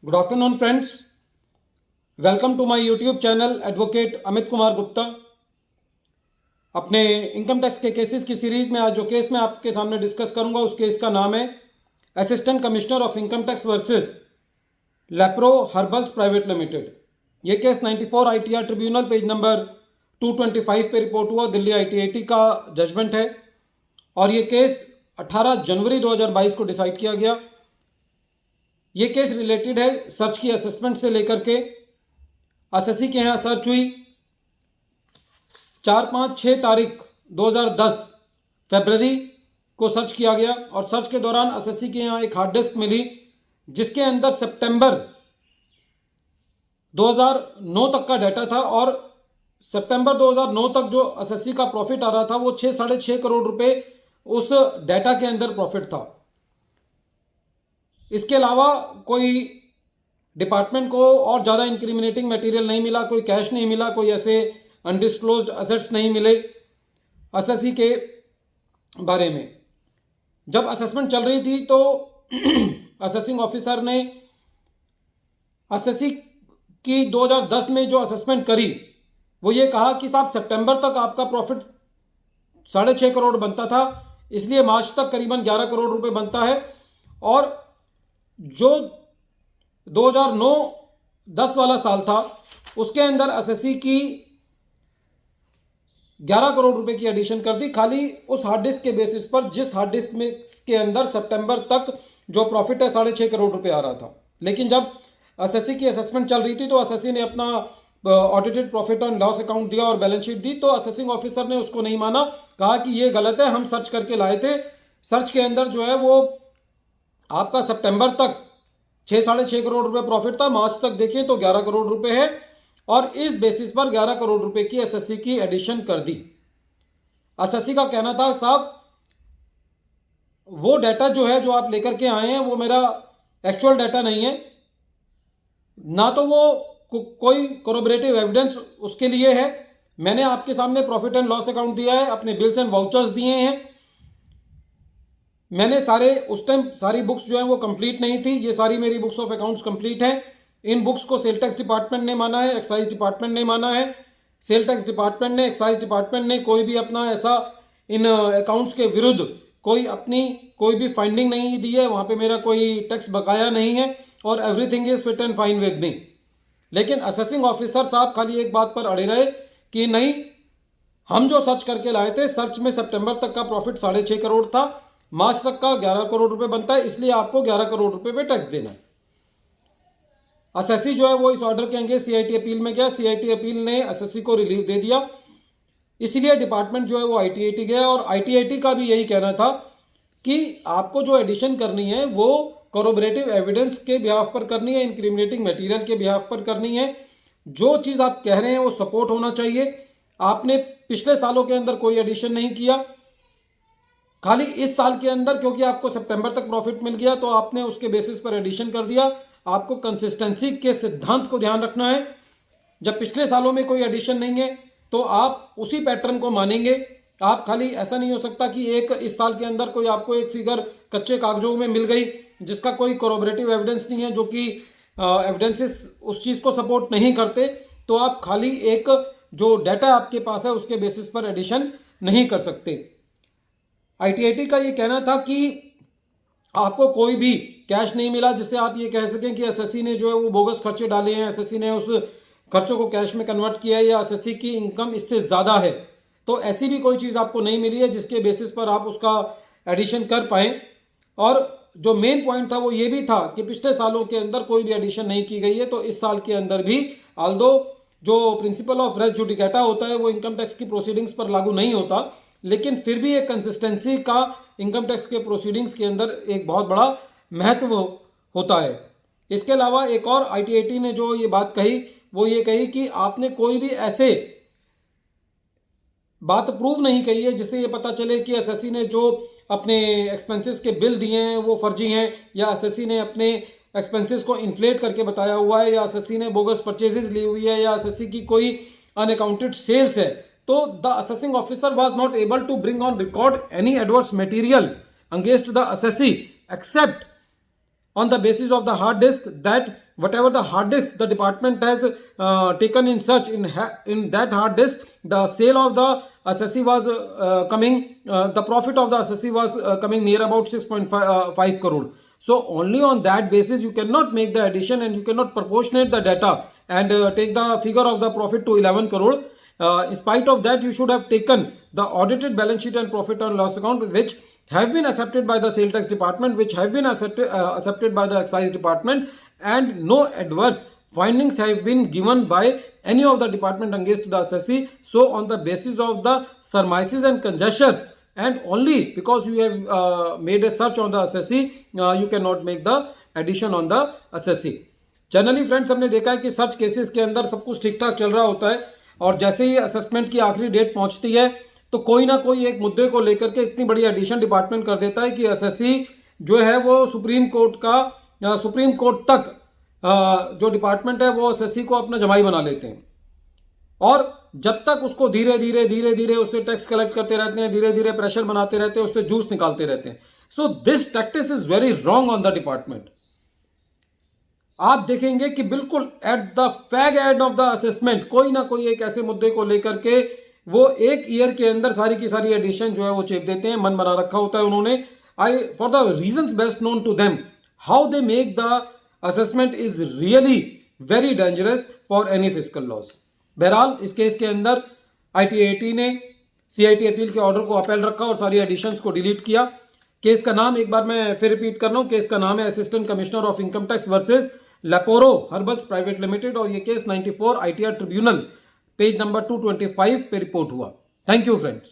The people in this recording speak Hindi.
Good afternoon friends, welcome to my YouTube channel advocate Amit Kumar Gupta. अपने इनकम टैक्स के केसेस की सीरीज में आज जो केस मैं आपके सामने डिस्कस करूंगा उस केस का नाम है assistant commissioner of income tax versus Lepro Herbals Private Limited. ये case 94 ITR tribunal page number 225 पे रिपोर्ट हुआ, दिल्ली ITAT का जजमेंट है और ये केस 18 जनवरी 2022 को डिसाइड किया गया। ये केस रिलेटेड है सर्च की असेसमेंट से लेकर के एसएससी के यहाँ सर्च हुई 4-5-6 तारीख 2010 फरवरी को सर्च किया गया और सर्च के दौरान एसएससी के यहाँ एक हार्ड डिस्क मिली जिसके अंदर सितंबर 2009 तक का डाटा था और सितंबर 2009 तक जो एसएससी का प्रॉफिट आ रहा था वो 6-6.5 करोड़ रुपए उस डाटा के अंदर प्रॉफिट था। इसके अलावा कोई डिपार्टमेंट को और ज़्यादा इंक्रिमिनेटिंग मटेरियल नहीं मिला, कोई कैश नहीं मिला, कोई ऐसे अनडिस्क्लोज्ड असेट्स नहीं मिले एसएससी के बारे में। जब असेसमेंट चल रही थी तो असेसिंग ऑफिसर ने एसएससी की 2010 में जो असेसमेंट करी वो ये कहा कि साहब सितंबर तक आपका प्रॉफिट 6.5 करोड़ बनता था, इसलिए मार्च तक करीबन 11 करोड़ रुपए बनता है और जो 2009-10 वाला साल था उसके अंदर एसएससी की 11 करोड़ रुपए की एडिशन कर दी, खाली उस हार्ड डिस्क के बेसिस पर जिस हार्ड डिस्क में के अंदर सितंबर तक जो प्रॉफिट है 6.5 करोड़ रुपए आ रहा था। लेकिन जब एसएससी की असेसमेंट चल रही थी तो एसएससी ने अपना audited profit and loss account दिया और बैलेंस शीट दी, तो असेसिंग ऑफिसर ने उसको नहीं माना, कहा कि ये गलत है, हम सर्च करके लाए थे, सर्च के अंदर जो है वो आपका सितंबर तक 6-6.5 करोड़ रुपए प्रॉफिट था, मार्च तक देखें तो 11 करोड़ रुपए है और इस बेसिस पर 11 करोड़ रुपए की एसएससी की एडिशन कर दी। एसएससी का कहना था साहब वो डाटा जो है जो आप लेकर के आए हैं वो मेरा एक्चुअल डाटा नहीं है, ना तो वो कोई कोरोबरेटिव एविडेंस उसके लिए है। मैंने आपके सामने प्रॉफिट एंड लॉस अकाउंट दिया है, अपने बिल्स एंड वाउचर्स दिए हैं, मैंने सारे उस टाइम सारी बुक्स जो है वो कंप्लीट नहीं थी, ये सारी मेरी बुक्स ऑफ अकाउंट्स कंप्लीट है। इन बुक्स को सेल टैक्स डिपार्टमेंट ने माना है, एक्साइज डिपार्टमेंट ने माना है। सेल टैक्स डिपार्टमेंट ने, एक्साइज डिपार्टमेंट ने कोई भी अपना ऐसा इन अकाउंट्स के विरुद्ध कोई भी फाइंडिंग नहीं दी है, वहाँ पे मेरा कोई टैक्स बकाया नहीं है और everything is fit and fine with me. लेकिन असेसिंग ऑफिसर साहब खाली एक बात पर अड़े रहे कि नहीं, हम जो सर्च करके लाए थे, सर्च में सितंबर तक का प्रॉफिट 6.5 करोड़ था, मार्च तक का 11 करोड़ रुपए बनता है, इसलिए आपको 11 करोड़ रुपए पे टैक्स देना है। एसएससी जो है वो इस ऑर्डर के आगे सीआईटी अपील में गया, सीआईटी अपील ने एसएससी को रिलीफ दे दिया, इसलिए डिपार्टमेंट जो है वो आईटीएटी गया और आईटीएटी का भी यही कहना था कि आपको जो एडिशन करनी है वो कोरोबरेटिव एविडेंस के बिहाफ पर करनी है, इंक्रिमिनेटिंग मटेरियल के बिहाफ पर करनी है। जो चीज़ आप कह रहे हैं वो सपोर्ट होना चाहिए। आपने पिछले सालों के अंदर कोई एडिशन नहीं किया, खाली इस साल के अंदर क्योंकि आपको सितंबर तक प्रॉफिट मिल गया तो आपने उसके बेसिस पर एडिशन कर दिया। आपको कंसिस्टेंसी के सिद्धांत को ध्यान रखना है। जब पिछले सालों में कोई एडिशन नहीं है तो आप उसी पैटर्न को मानेंगे। आप खाली ऐसा नहीं हो सकता कि एक इस साल के अंदर कोई आपको एक फिगर कच्चे कागजों में मिल गई जिसका कोई कोरोबरेटिव एविडेंस नहीं है, जो कि एविडेंसेस उस चीज़ को सपोर्ट नहीं करते, तो आप खाली एक जो डाटा आपके पास है उसके बेसिस पर एडिशन नहीं कर सकते। आईटीआईटी का ये कहना था कि आपको कोई भी कैश नहीं मिला जिससे आप ये कह सकें कि एसएससी ने जो है वो बोगस खर्चे डाले हैं, एसएससी ने उस खर्चों को कैश में कन्वर्ट किया है या एसएससी की इनकम इससे ज़्यादा है, तो ऐसी भी कोई चीज़ आपको नहीं मिली है जिसके बेसिस पर आप उसका एडिशन कर पाएँ। और जो मेन पॉइंट था वो ये भी था कि पिछले सालों के अंदर कोई भी एडिशन नहीं की गई है, तो इस साल के अंदर भी ऑल्दो जो प्रिंसिपल ऑफ रेस जुडिकेटा होता है वो इनकम टैक्स की प्रोसीडिंग्स पर लागू नहीं होता, लेकिन फिर भी एक कंसिस्टेंसी का इनकम टैक्स के प्रोसीडिंग्स के अंदर एक बहुत बड़ा महत्व होता है। इसके अलावा एक और आईटीएटी ने जो ये बात कही वो ये कही कि आपने कोई भी ऐसे बात प्रूव नहीं कही है जिससे ये पता चले कि एसएससी ने जो अपने एक्सपेंसेस के बिल दिए हैं वो फर्जी हैं, या एसएससी ने अपने एक्सपेंसेस को इन्फ्लेट करके बताया हुआ है, या एसएससी ने बोगस परचेजेस ली हुई है, या एसएससी की कोई अनअकाउंटेड सेल्स है। तो the assessing officer was not able to bring on record any adverse material against the SSC except on the basis of the hard disk, that whatever the hard disk the department has taken in search, in that hard disk the sale of the assessee was coming, the profit of the assessee was coming near about 6.5 crore. So only on that basis you cannot make the addition, and you cannot proportionate the data and take the figure of the profit to 11 crore. In spite of that, you should have taken the audited balance sheet and profit and loss account, which have been accepted by the sales tax department, which have been accepted by the excise department, and no adverse findings have been given by any of the department against the assessee. So on the basis of the surmises and conjectures, and only because you have made a search on the assessee, you cannot make the addition on the assessee. Generally friends, हमने देखा है कि सर्च केसेस के अंदर सब कुछ ठीक ठाक चल रहा होता है, और जैसे ही असेसमेंट की आखिरी डेट पहुंचती है तो कोई ना कोई एक मुद्दे को लेकर के इतनी बड़ी एडिशन डिपार्टमेंट कर देता है कि एसएससी जो है वो सुप्रीम कोर्ट तक जो डिपार्टमेंट है वो एसएससी को अपना जमाई बना लेते हैं, और जब तक उसको धीरे धीरे उससे टैक्स कलेक्ट करते रहते हैं, धीरे धीरे प्रेशर बनाते रहते हैं, उससे जूस निकालते रहते हैं. So this practice is very wrong on the department. आप देखेंगे कि बिल्कुल at the fag end of the assessment कोई ना कोई एक ऐसे मुद्दे को लेकर के वो एक ईयर के अंदर सारी की सारी एडिशन जो है वो चेप देते हैं. मन बना रखा होता है उन्होंने. For the reasons best known to them, how they make the assessment is really very dangerous for any fiscal loss. बहरहाल इस केस के अंदर ITAT ने CIT अपील के ऑर्डर को अपील रखा और सारी एडिशंस को डिलीट किया. केस का नाम एक बार मैं फिर रिपीट कर रहा हूं. केस का नाम है assistant commissioner of income tax versus Lepro Herbals Private Limited, और ये case 94 ITR tribunal page number 225 पे रिपोर्ट हुआ. Thank you friends.